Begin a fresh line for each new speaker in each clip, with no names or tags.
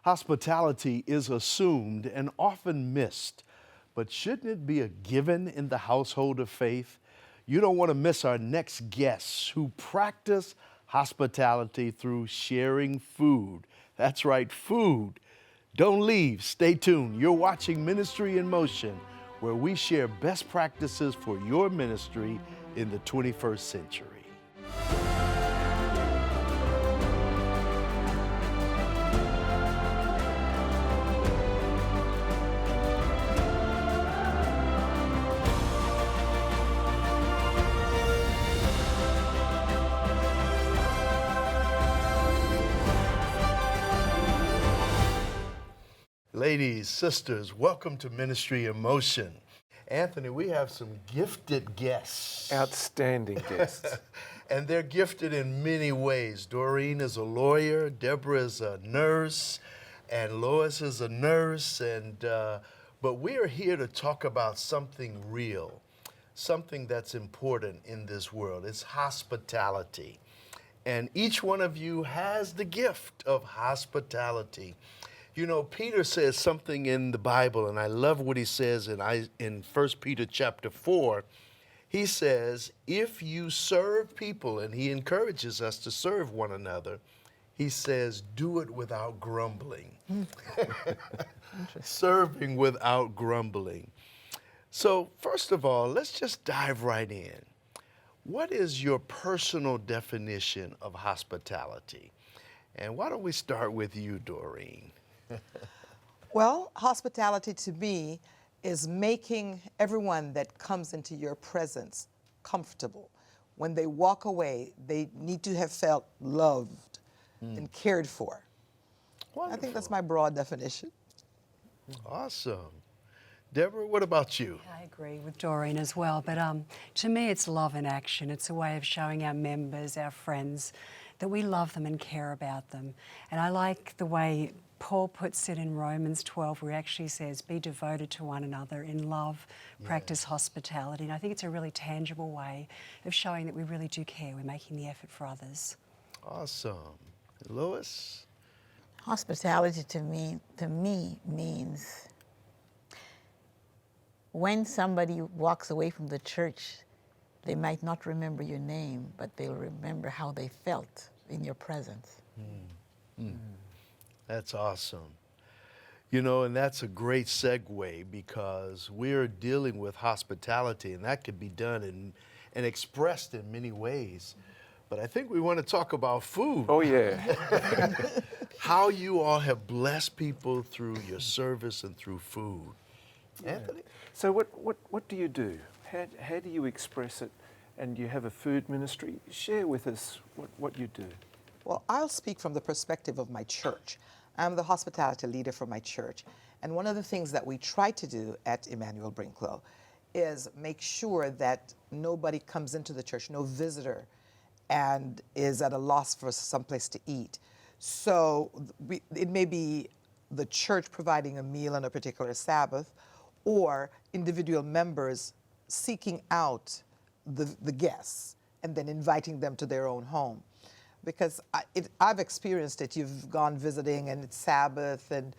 Hospitality is assumed and often missed, but shouldn't it be a given in the household of faith? You don't want to miss our next guests who practice hospitality through sharing food. That's right, food. Don't leave, stay tuned. You're watching Ministry in Motion, where we share best practices for your ministry in the 21st century. Ladies, sisters, welcome to Ministry in Motion. Anthony, we have some gifted guests.
Outstanding guests.
And they're gifted in many ways. Doreen is a lawyer, Debora is a nurse, and Lois is a nurse. But we are here to talk about something real, something that's important in this world. It's hospitality. And each one of you has the gift of hospitality. You know, Peter says something in the Bible, and I love what he says in 1 Peter chapter 4. He says, if you serve people, and he encourages us to serve one another, he says, do it without grumbling. Serving without grumbling. So first of all, let's just dive right in. What is your personal definition of hospitality? And why don't we start with you, Doreen?
Well, hospitality to me is making everyone that comes into your presence comfortable. When they walk away, they need to have felt loved and cared for.
Wonderful.
I think that's my broad definition.
Awesome. Debora, what about you?
I agree with Doreen as well, but to me it's love in action. It's a way of showing our members, our friends, that we love them and care about them. And I like the way Paul puts it in Romans 12, where he actually says, be devoted to one another in love, practice hospitality. And I think it's a really tangible way of showing that we really do care. We're making the effort for others.
Awesome. Lois?
Hospitality to me means when somebody walks away from the church, they might not remember your name, but they'll remember how they felt in your presence.
That's awesome. You know, and that's a great segue because we're dealing with hospitality, and that could be done and expressed in many ways. But I think we want to talk about food.
Oh, yeah.
How you all have blessed people through your service and through food.
Yeah.
Anthony?
So what do you do? How do you express it? And you have a food ministry. Share with us what you do.
Well, I'll speak from the perspective of my church. I'm the hospitality leader for my church. And one of the things that we try to do at Emmanuel Brinklow is make sure that nobody comes into the church, no visitor, and is at a loss for some place to eat. So it may be the church providing a meal on a particular Sabbath, or individual members seeking out the guests and then inviting them to their own home. Because I've experienced it. You've gone visiting and it's Sabbath, and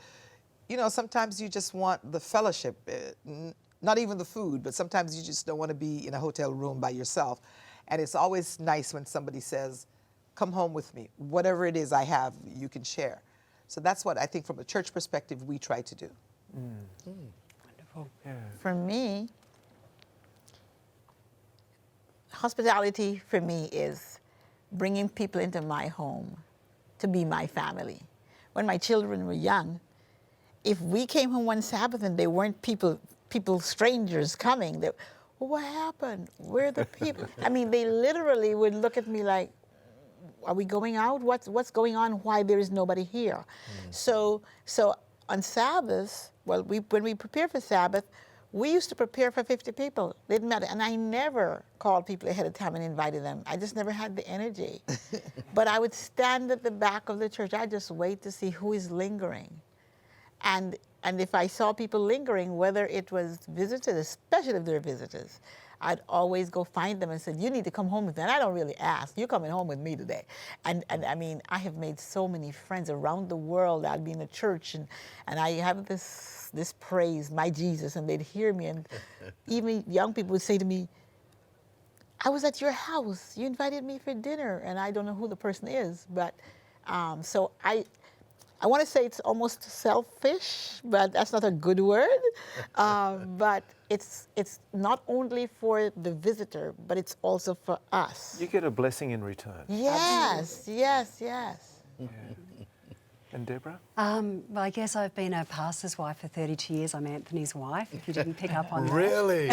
you know, sometimes you just want the fellowship, not even the food, but sometimes you just don't want to be in a hotel room by yourself. And it's always nice when somebody says, come home with me. Whatever it is I have, you can share. So that's what I think from a church perspective we try to do.
Wonderful.
Yeah.
For me, hospitality for me is bringing people into my home to be my family. When my children were young, if we came home one Sabbath and there weren't people, strangers coming, they, well, what happened? Where are the people? I mean, they literally would look at me like, are we going out? What's going on? Why there is nobody here? So on Sabbath, well, when we prepare for Sabbath, we used to prepare for 50 people. It didn't matter. And I never called people ahead of time and invited them. I just never had the energy. But I would stand at the back of the church. I'd just wait to see who is lingering. And if I saw people lingering, whether it was visitors, especially if they're visitors, I'd always go find them and said, you need to come home with me. And I don't really ask, you're coming home with me today. And I mean, I have made so many friends around the world. I'd be in a church and I have this praise, my Jesus, and they'd hear me. And even young people would say to me, I was at your house. You invited me for dinner, and I don't know who the person is. But so I want to say it's almost selfish, but that's not a good word. But it's not only for the visitor, but it's also for us.
You get a blessing in return.
Yes, yes, yes.
Yeah. And Deborah?
Well, I guess I've been a pastor's wife for 32 years. I'm Anthony's wife, if you didn't pick up on that.
Really?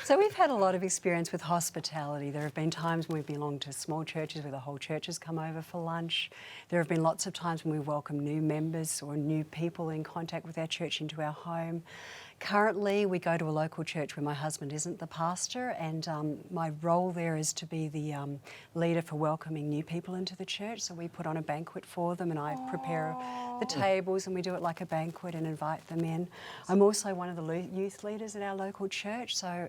So we've had a lot of experience with hospitality. There have been times when we've belonged to small churches where the whole church has come over for lunch. There have been lots of times when we welcome new members or new people in contact with our church into our home. Currently, we go to a local church where my husband isn't the pastor, and my role there is to be the leader for welcoming new people into the church. So we put on a banquet for them, and I prepare the tables, and we do it like a banquet and invite them in. I'm also one of the youth leaders at our local church, so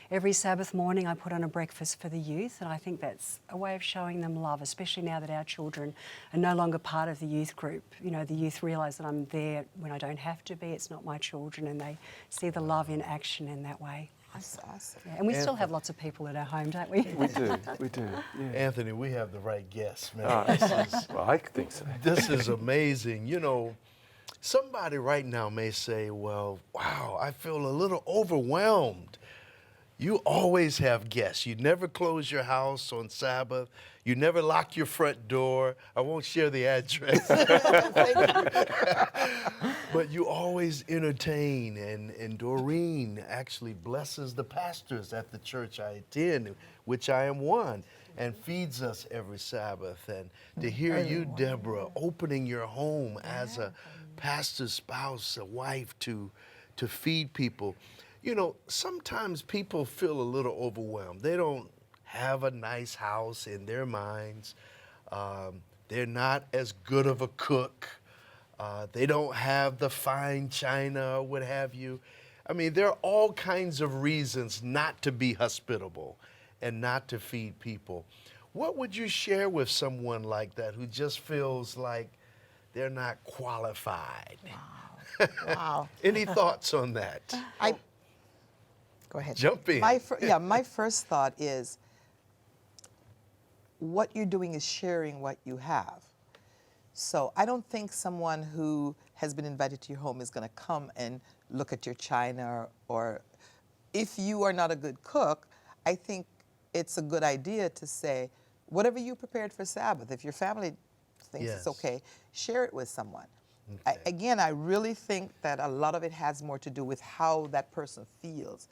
every Sabbath morning I put on a breakfast for the youth, and I think that's a way of showing them love, especially now that our children are no longer part of the youth group. You know, the youth realise that I'm there when I don't have to be. It's not my children, and they see the love in action in that way.
That's awesome.
Yeah, and we still have lots of people at our home, don't we?
We do, yeah.
Anthony, we have the right guests, man.
Well, I think so.
This is amazing. You know, somebody right now may say, well, wow, I feel a little overwhelmed. You always have guests. You never close your house on Sabbath. You never lock your front door. I won't share the address. But you always entertain, and Doreen actually blesses the pastors at the church I attend, which I am one, and feeds us every Sabbath. And to hear you, Deborah, opening your home as a pastor's spouse, a wife, to feed people. You know, sometimes people feel a little overwhelmed. They don't have a nice house in their minds. They're not as good of a cook. They don't have the fine china or what have you. I mean, there are all kinds of reasons not to be hospitable and not to feed people. What would you share with someone like that who just feels like they're not qualified?
Wow.
Any thoughts on that?
Go ahead.
Jump in.
My first thought is what you're doing is sharing what you have. So I don't think someone who has been invited to your home is going to come and look at your china, or if you are not a good cook, I think it's a good idea to say, whatever you prepared for Sabbath, if your family thinks it's okay, share it with someone.
Okay.
I really think that a lot of it has more to do with how that person feels,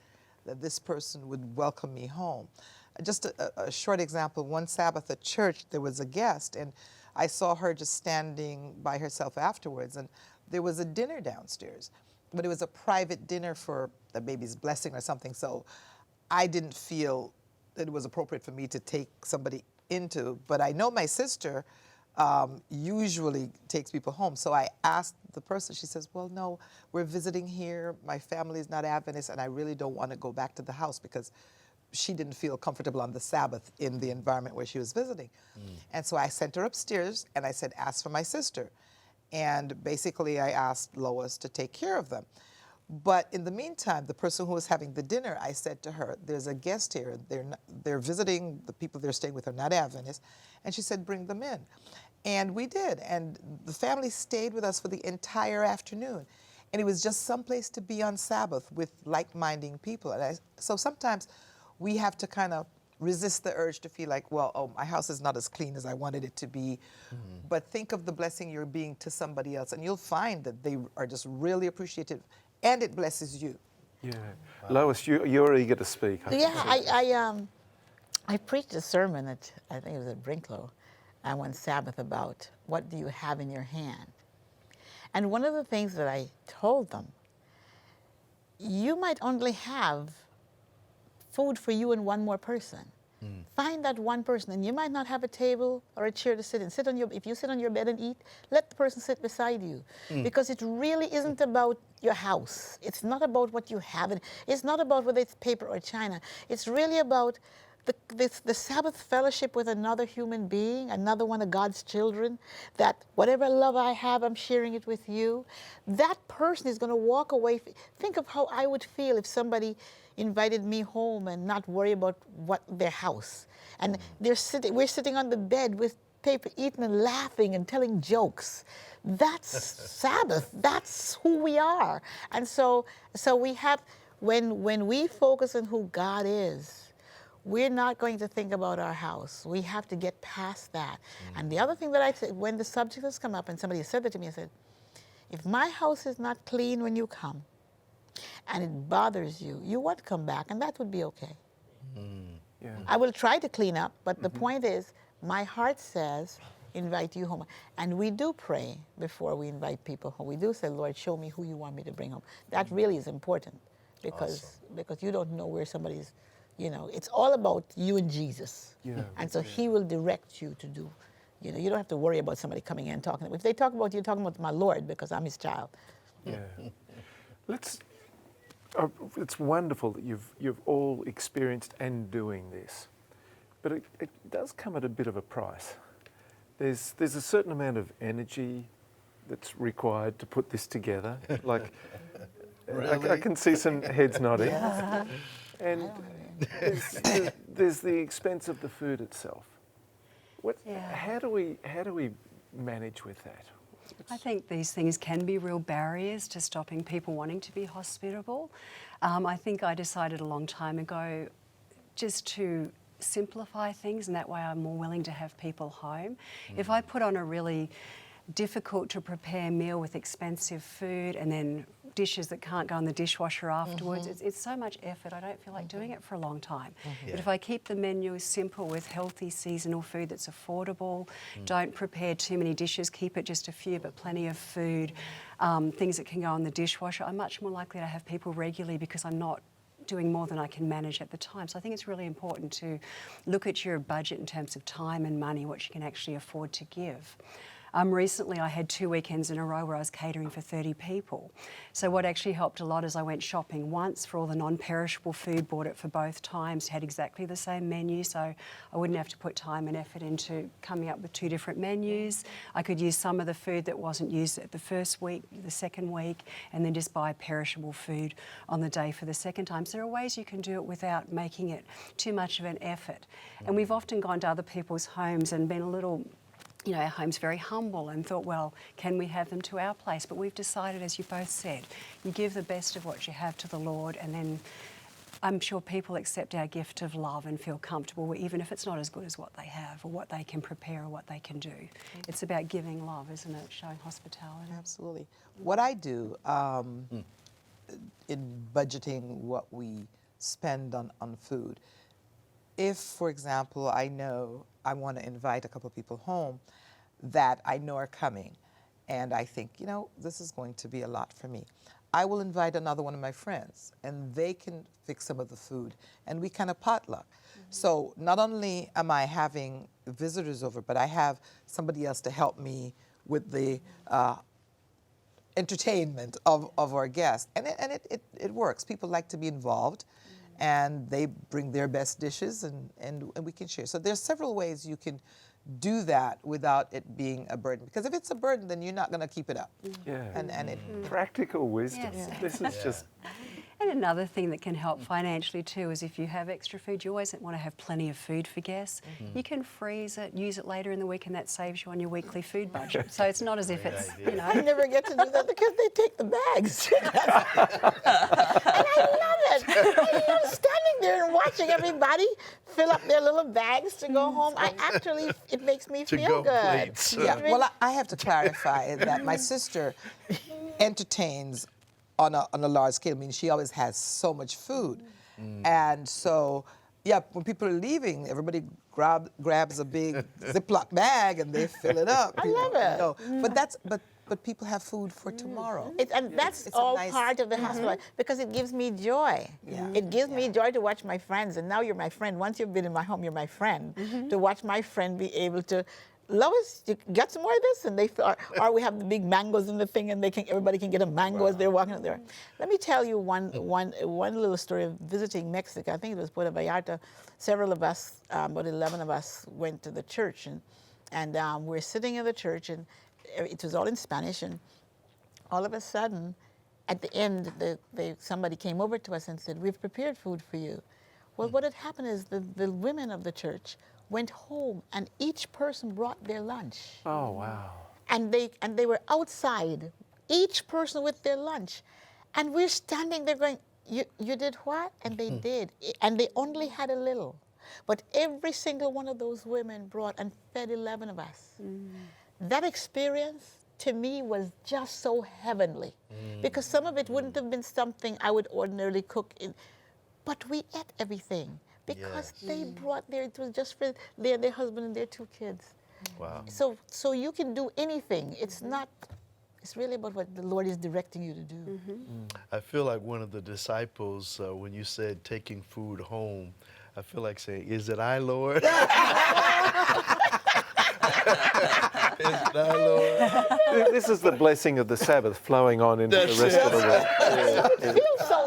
that this person would welcome me home. Just a short example, one Sabbath at church, there was a guest, and I saw her just standing by herself afterwards, and there was a dinner downstairs, but it was a private dinner for the baby's blessing or something, so I didn't feel that it was appropriate for me to take somebody into, but I know my sister usually takes people home. So I asked the person, she says, well, no, we're visiting here. My family is not Adventist, and I really don't want to go back to the house, because she didn't feel comfortable on the Sabbath in the environment where she was visiting. And so I sent her upstairs, and I said, ask for my sister. And basically I asked Lois to take care of them. But in the meantime, the person who was having the dinner, I said to her, there's a guest here. They're visiting, the people they're staying with are not Adventists. And she said, bring them in. And we did. And the family stayed with us for the entire afternoon. And it was just someplace to be on Sabbath with like-minded people. And so sometimes we have to kind of resist the urge to feel like, well, oh, my house is not as clean as I wanted it to be. But think of the blessing you're being to somebody else. And you'll find that they are just really appreciative. And it blesses you.
Yeah. Lois, you're eager to speak.
I preached a sermon at, I think it was at Brinklow, one Sabbath, about what do you have in your hand. And one of the things that I told them, you might only have food for you and one more person. Find that one person, and you might not have a table or a chair to sit in. If you sit on your bed and eat, let the person sit beside you. Because it really isn't about your house. It's not about what you have. It's not about whether it's paper or china. It's really about the Sabbath fellowship with another human being, another one of God's children, that whatever love I have, I'm sharing it with you. That person is going to walk away. Think of how I would feel if somebody invited me home and not worry about their house. And we're sitting on the bed with paper, eating and laughing and telling jokes. That's Sabbath. That's who we are. And so we have, when we focus on who God is, we're not going to think about our house. We have to get past that. And the other thing that I said, when the subject has come up and somebody said that to me, I said, if my house is not clean when you come and it bothers you, you want to come back, and that would be okay.
Yeah.
I will try to clean up, but the point is, my heart says, invite you home. And we do pray before we invite people home. We do say, Lord, show me who you want me to bring home. That really is important because you don't know where somebody's. It's all about you and Jesus.
Yeah.
And so he will direct you to do. You don't have to worry about somebody coming in and talking. If they talk about you, talking about my Lord, because I'm his child.
Yeah. It's wonderful that you've all experienced and doing this, but it does come at a bit of a price. There's a certain amount of energy that's required to put this together. Like,
Really?
I can see some heads nodding. And there's the expense of the food itself. How do we manage with that?
I think these things can be real barriers to stopping people wanting to be hospitable. I think I decided a long time ago just to simplify things, and that way I'm more willing to have people home. If I put on a really difficult to prepare meal with expensive food and then dishes that can't go in the dishwasher afterwards, it's so much effort. I don't feel like doing it for a long time. But if I keep the menu simple with healthy seasonal food that's affordable, don't prepare too many dishes, keep it just a few but plenty of food, things that can go in the dishwasher, I'm much more likely to have people regularly because I'm not doing more than I can manage at the time. So I think it's really important to look at your budget in terms of time and money, what you can actually afford to give. Recently I had 2 weekends in a row where I was catering for 30 people. So what actually helped a lot is I went shopping once for all the non-perishable food, bought it for both times, had exactly the same menu, so I wouldn't have to put time and effort into coming up with 2 different menus. I could use some of the food that wasn't used at the first week, the second week, and then just buy perishable food on the day for the second time. So there are ways you can do it without making it too much of an effort. And we've often gone to other people's homes and been a little, our home's very humble, and thought, well, can we have them to our place? But we've decided, as you both said, you give the best of what you have to the Lord, and then I'm sure people accept our gift of love and feel comfortable, even if it's not as good as what they have or what they can prepare or what they can do. It's about giving love, isn't it? Showing hospitality.
Absolutely. What I do in budgeting what we spend on food, if, for example, I know I want to invite a couple of people home that I know are coming, and I think, this is going to be a lot for me, I will invite another one of my friends, and they can fix some of the food, and we kind of potluck. So not only am I having visitors over, but I have somebody else to help me with the entertainment of our guests, and it works. People like to be involved, and they bring their best dishes, and we can share. So there's several ways you can do that without it being a burden. Because if it's a burden, then you're not going to keep it up.
Yeah.
And it,
Practical wisdom.
Yes.
This is just.
And another thing that can help financially too is if you have extra food, you always want to have plenty of food for guests. You can freeze it, use it later in the week, and that saves you on your weekly food budget. So it's not as if it's,
I never get to do that because they take the bags. And I love it. I love standing there and watching everybody fill up their little bags to go home. It makes me
To
feel
go
good.
plates.
yeah. Well, I have to clarify that my sister entertains on a large scale. I mean, she always has so much food. And so, yeah, when people are leaving, everybody grabs a big Ziploc bag and they fill it up.
I love it.
But people have food for tomorrow.
And that's
It's a
all
nice-
part of the hospital because it gives me joy.
Yeah.
It gives me joy to watch my friends, and now you're my friend. Once you've been in my home, you're my friend. To watch my friend be able to, Lois, you got some more of this, and or we have the big mangoes in the thing, and everybody can get a mango as they're walking up there. Let me tell you one little story of visiting Mexico. I think it was Puerto Vallarta. Several of us, about 11 of us, went to the church, and we're sitting in the church, and it was all in Spanish, and all of a sudden, at the end, somebody came over to us and said, "We've prepared food for you." Well, what had happened is the women of the church went home, and each person brought their lunch.
Oh, wow.
And they were outside, each person with their lunch. And we're standing there going, you did what? And they did. And they only had a little. But every single one of those women brought and fed 11 of us. That experience, to me, was just so heavenly. Because some of it wouldn't have been something I would ordinarily cook in. But we ate everything. Because they brought it was just for their husband and their 2 kids.
Wow.
So you can do anything. It's not, it's really about what the Lord is directing you to do.
I feel like one of the disciples, when you said taking food home, I feel like saying, "Is it I, Lord?" Is it I, Lord?
This is the blessing of the Sabbath flowing on into the rest of the world.
It feels so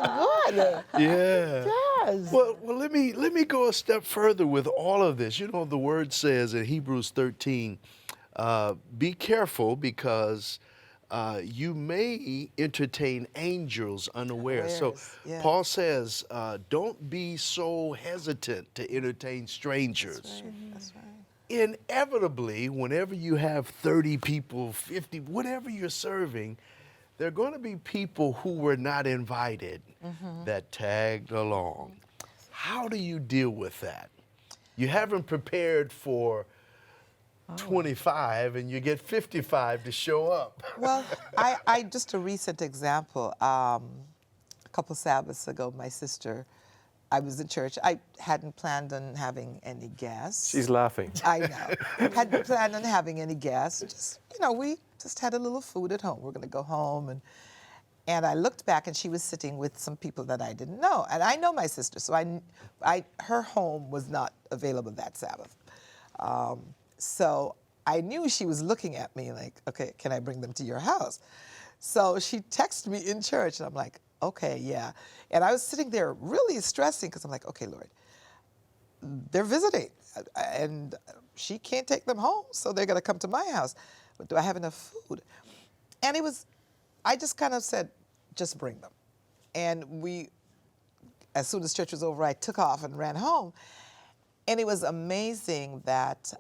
good.
Yeah.
Yes.
Well, let me go a step further with all of this. You know, the word says in Hebrews 13, be careful because you may entertain angels unaware. So
Unawares, yeah.
Paul says, don't be so hesitant to entertain strangers.
That's right.
Inevitably, whenever you have 30 people, 50, whatever you're serving, there are going to be people who were not invited that tagged along. How do you deal with that? You haven't prepared for 25 and you get 55 to show up.
Well, I just a recent example. A couple Sabbaths ago, my sister, I was in church. I hadn't planned on having any guests.
She's laughing.
I know. Hadn't planned on having any guests. Just, we just had a little food at home. We're going to go home. And I looked back, and she was sitting with some people that I didn't know. And I know my sister, so her home was not available that Sabbath. So I knew she was looking at me like, okay, can I bring them to your house? So she texted me in church, and I'm like, okay, yeah. And I was sitting there really stressing because I'm like, okay, Lord, they're visiting, and she can't take them home, so they're going to come to my house. But do I have enough food? And I just kind of said, just bring them. And as soon as church was over, I took off and ran home. And it was amazing that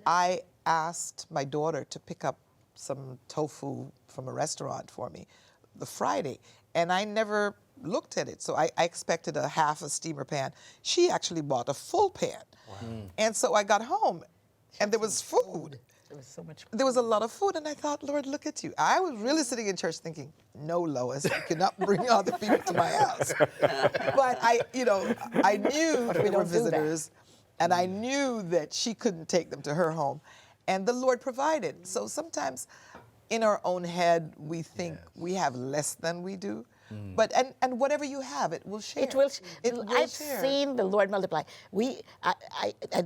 I asked my daughter to pick up some tofu from a restaurant for me the Friday, and I never looked at it. So I expected a half a steamer pan. She actually bought a full pan. Wow. And so I got home, and there was food.
There was so much food.
There was a lot of food, and I thought, Lord, look at you. I was really sitting in church thinking, no, Lois, you cannot bring other people to my house. But I knew they were visitors, and I knew that she couldn't take them to her home, and the Lord provided. So sometimes in our own head, we think we have less than we do. But and whatever you have, it will share.
It will. I've
share.
seen the Lord multiply. The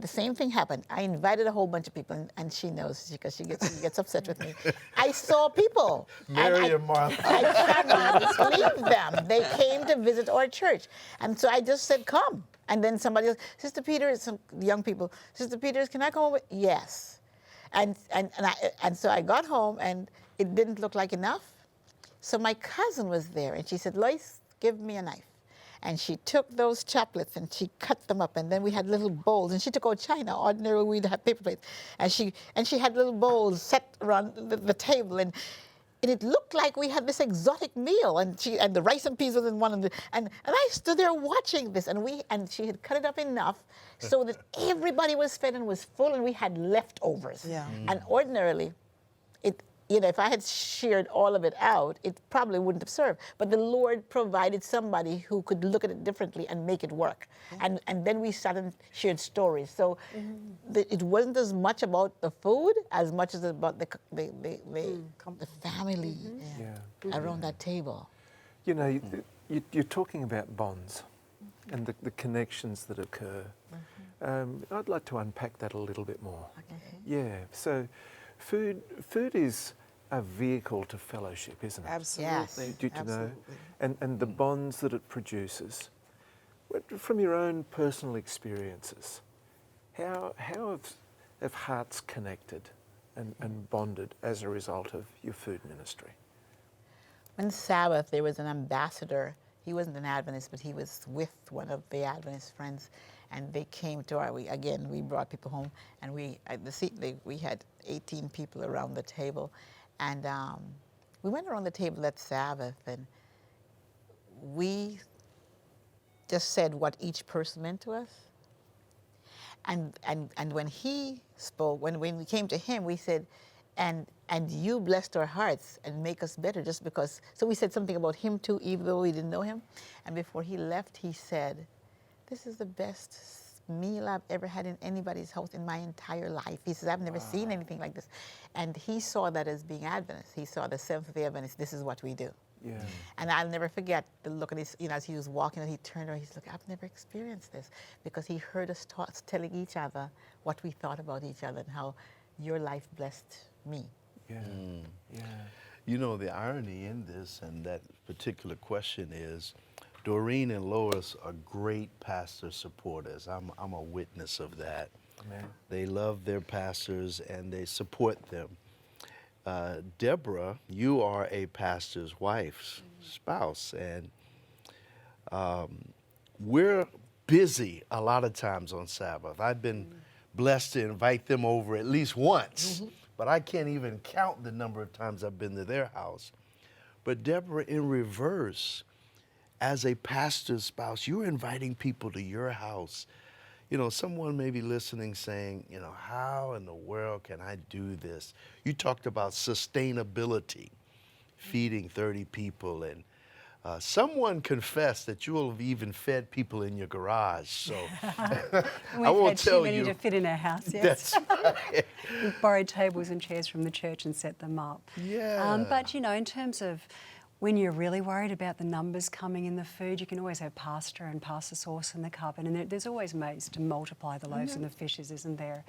same thing happened. I invited a whole bunch of people, and she knows because she gets upset with me. I saw people.
Mary and Martha.
I cannot leave them. They came to visit our church, and so I just said, "Come." And then somebody else, Sister Peters, some young people, Sister Peters, can I come over? Yes. And so I got home, and it didn't look like enough. So my cousin was there, and she said, Lois, give me a knife. And she took those chaplets, and she cut them up, and then we had little bowls, and she took out china. Ordinarily, we'd have paper plates. And she had little bowls set around the table, and it looked like we had this exotic meal, and the rice and peas was in one, and I stood there watching this, and she had cut it up enough so that everybody was fed and was full, and we had leftovers.
Yeah.
And ordinarily, you know, if I had shared all of it out, it probably wouldn't have served. But the Lord provided somebody who could look at it differently and make it work. And then we sat and shared stories. So it wasn't as much about the food as much as about the family
Yeah.
around that table.
You know, you're talking about bonds and the connections that occur. I'd like to unpack that a little bit more. Yeah, so food is a vehicle to fellowship, isn't it?
Absolutely.
Yes.
Do you know?
Absolutely.
And the bonds that it produces. From your own personal experiences, how have hearts connected and bonded as a result of your food ministry?
One Sabbath, there was an ambassador. He wasn't an Adventist, but he was with one of the Adventist friends, and they came to we brought people home, and we had 18 people around the table, and we went around the table that Sabbath, and we just said what each person meant to us. And when he spoke, when we came to him, we said, and you blessed our hearts and make us better just because. So we said something about him too, even though we didn't know him. And before he left, he said, this is the best meal I've ever had in anybody's house in my entire life. He says, I've never seen anything like this. And he saw that as being Adventist. He saw the Seventh-day Adventist, this is what we do.
Yeah.
And I'll never forget the look at his, as he was walking, and he turned around, he's like, I've never experienced this, because he heard us telling each other what we thought about each other and how your life blessed me.
Yeah. Yeah.
You know, the irony in this and that particular question is Doreen and Lois are great pastor supporters. I'm a witness of that.
Amen.
They love their pastors and they support them. Debora, you are a pastor's wife's spouse, and we're busy a lot of times on Sabbath. I've been blessed to invite them over at least once, but I can't even count the number of times I've been to their house. But Debora, in reverse, as a pastor's spouse, you're inviting people to your house. You know, someone may be listening saying, you know, how in the world can I do this? You talked about sustainability, feeding 30 people, and someone confessed that you will have even fed people in your garage. So I won't
We've had
tell
too many
you.
to fit in our house, yes.
That's right.
We've borrowed tables and chairs from the church and set them up.
Yeah.
But, you know, in terms of when you're really worried about the numbers coming in the food, you can always have pasta and pasta sauce in the cupboard, and there's always ways to multiply the loaves and the fishes, isn't there?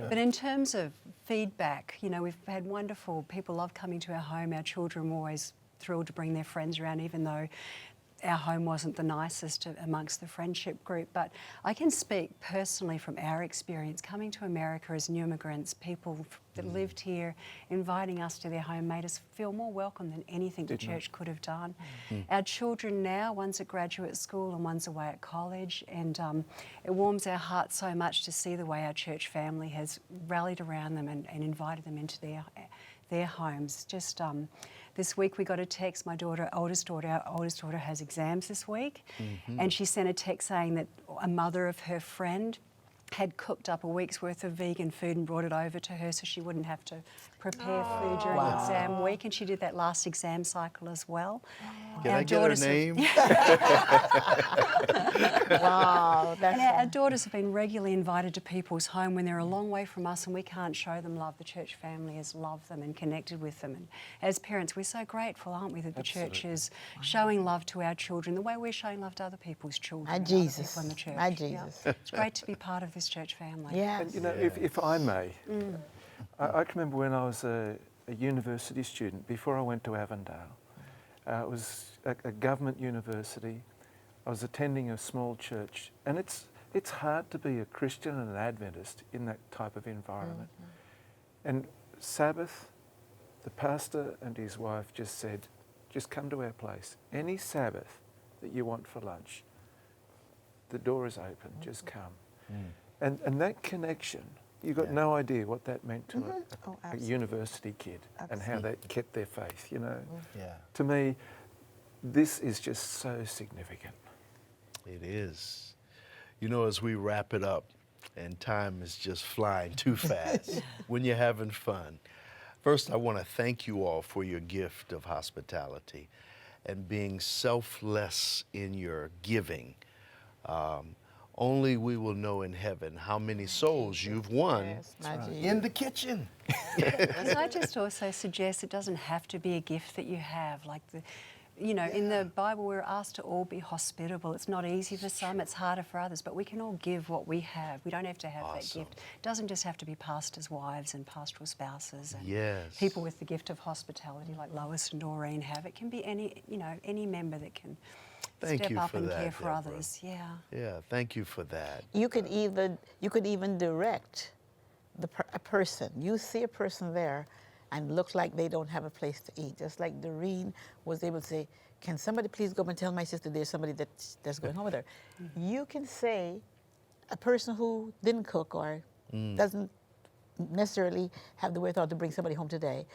But in terms of feedback, you know, we've had wonderful, people love coming to our home. Our children were always thrilled to bring their friends around, even though our home wasn't the nicest amongst the friendship group. But I can speak personally from our experience coming to America as new immigrants. People that lived here, inviting us to their home, made us feel more welcome than anything the church could have done. Our children now, one's at graduate school and one's away at college, and it warms our hearts so much to see the way our church family has rallied around them and invited them into their homes. Just this week we got a text, our oldest daughter has exams this week, and she sent a text saying that a mother of her friend had cooked up a week's worth of vegan food and brought it over to her so she wouldn't have to prepare food during exam week, and she did that last exam cycle as well.
Can I get her name?
Wow, that's
And our daughters have been regularly invited to people's home when they're a long way from us and we can't show them love. The church family has loved them and connected with them. And as parents, we're so grateful, aren't we, that the church is showing love to our children the way we're showing love to other people's children.
My
and other
Jesus.
people in the church.
My
Yeah.
Jesus.
It's great to be part of this church family.
Yes.
And you know, if I may, I can remember when I was a university student, before I went to Avondale. It was a government university. I was attending a small church, and it's hard to be a Christian and an Adventist in that type of environment. And Sabbath, the pastor and his wife just said, just come to our place. Any Sabbath that you want for lunch, the door is open, just come. And that connection, you got no idea what that meant to a university kid and how that kept their faith, you know.
Yeah.
To me, this is just so significant.
It is. You know, as we wrap it up, and time is just flying too fast when you're having fun, First, I want to thank you all for your gift of hospitality and being selfless in your giving. Only we will know in heaven how many souls you've won
Yes, my Jesus.
in the kitchen.
Can I just also suggest it doesn't have to be a gift that you have, like in the Bible we're asked to all be hospitable. It's not easy for some, it's harder for others, but we can all give what we have. We don't have to have that gift. It doesn't just have to be pastors' wives and pastoral spouses and people with the gift of hospitality like Lois and Doreen have. It can be any member that can step up and care for others. Yeah.
Yeah, thank you for that.
You could even direct a person. You see a person there and look like they don't have a place to eat. Just like Doreen was able to say, can somebody please go and tell my sister there's somebody that's going home with her. You can say a person who didn't cook or doesn't necessarily have the wherewithal to bring somebody home today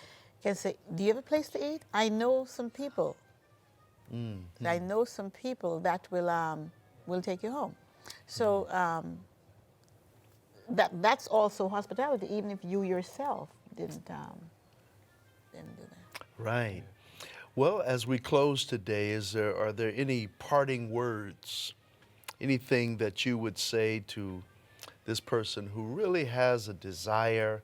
can say, do you have a place to eat? I know some people. I know some people that will take you home. So that's also hospitality, even if you yourself didn't do that.
Right. Well, as we close today, are there any parting words, anything that you would say to this person who really has a desire,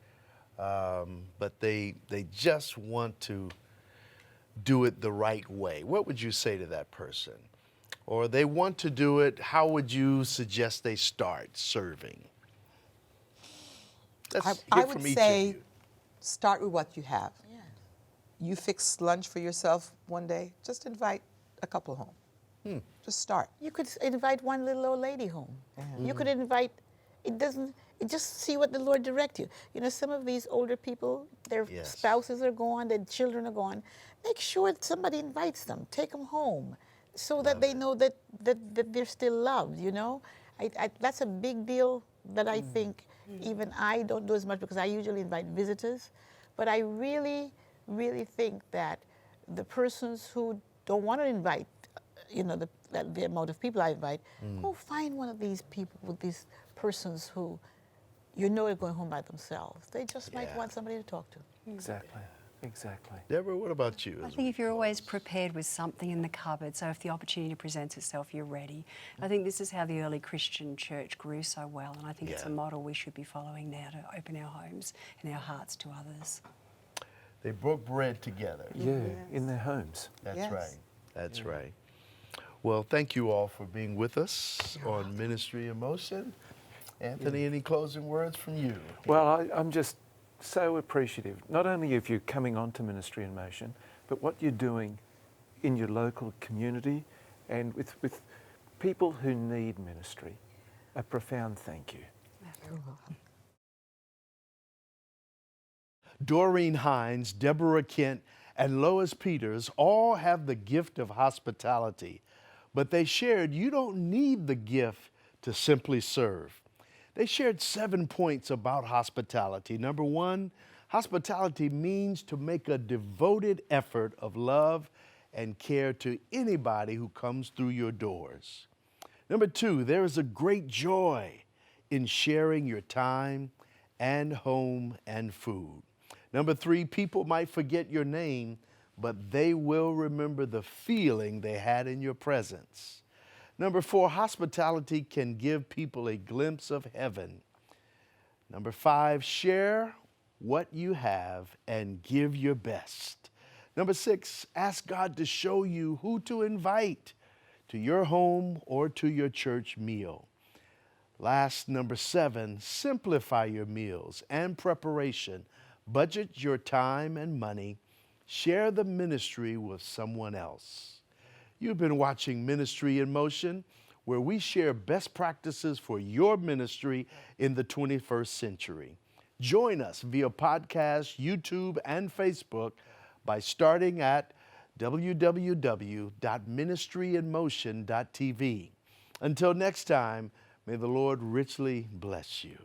but they just want to do it the right way? What would you say to that person? Or they want to do it, how would you suggest they start serving? Let's
I
hear
would
from each
say
of you.
start with what you have. You fix lunch for yourself one day, just invite a couple home. Just start.
You could invite one little old lady home. You could invite, just see what the Lord direct you. You know, some of these older people, their spouses are gone, their children are gone. Make sure that somebody invites them, take them home, so that they know that they're still loved, you know? That's a big deal that I think even I don't do as much because I usually invite visitors. But I really think that the persons who don't want to invite, the amount of people I invite, go find one of these people, with these persons who are going home by themselves. They just might want somebody to talk to.
Exactly.
Deborah, what about you?
I think if you're always prepared with something in the cupboard, so if the opportunity presents itself, you're ready. I think this is how the early Christian church grew so well, and I think it's a model we should be following now to open our homes and our hearts to others.
They broke bread together.
Yeah, in their homes.
That's right. That's right. Well, thank you all for being with us on Ministry in Motion. Anthony, any closing words from you?
Well, I'm just so appreciative, not only of you coming on to Ministry in Motion, but what you're doing in your local community and with people who need ministry. A profound thank you.
You're welcome.
Doreen Hines, Debora Kent, and Lois Peters all have the gift of hospitality, but they shared you don't need the gift to simply serve. They shared 7 points about hospitality. Number 1, hospitality means to make a devoted effort of love and care to anybody who comes through your doors. Number 2, there is a great joy in sharing your time and home and food. Number 3, people might forget your name, but they will remember the feeling they had in your presence. Number 4, hospitality can give people a glimpse of heaven. Number 5, share what you have and give your best. Number 6, ask God to show you who to invite to your home or to your church meal. Last, number 7, simplify your meals and preparation. Budget your time and money. Share the ministry with someone else. You've been watching Ministry in Motion, where we share best practices for your ministry in the 21st century. Join us via podcast, YouTube, and Facebook by starting at www.ministryinmotion.tv. Until next time, may the Lord richly bless you.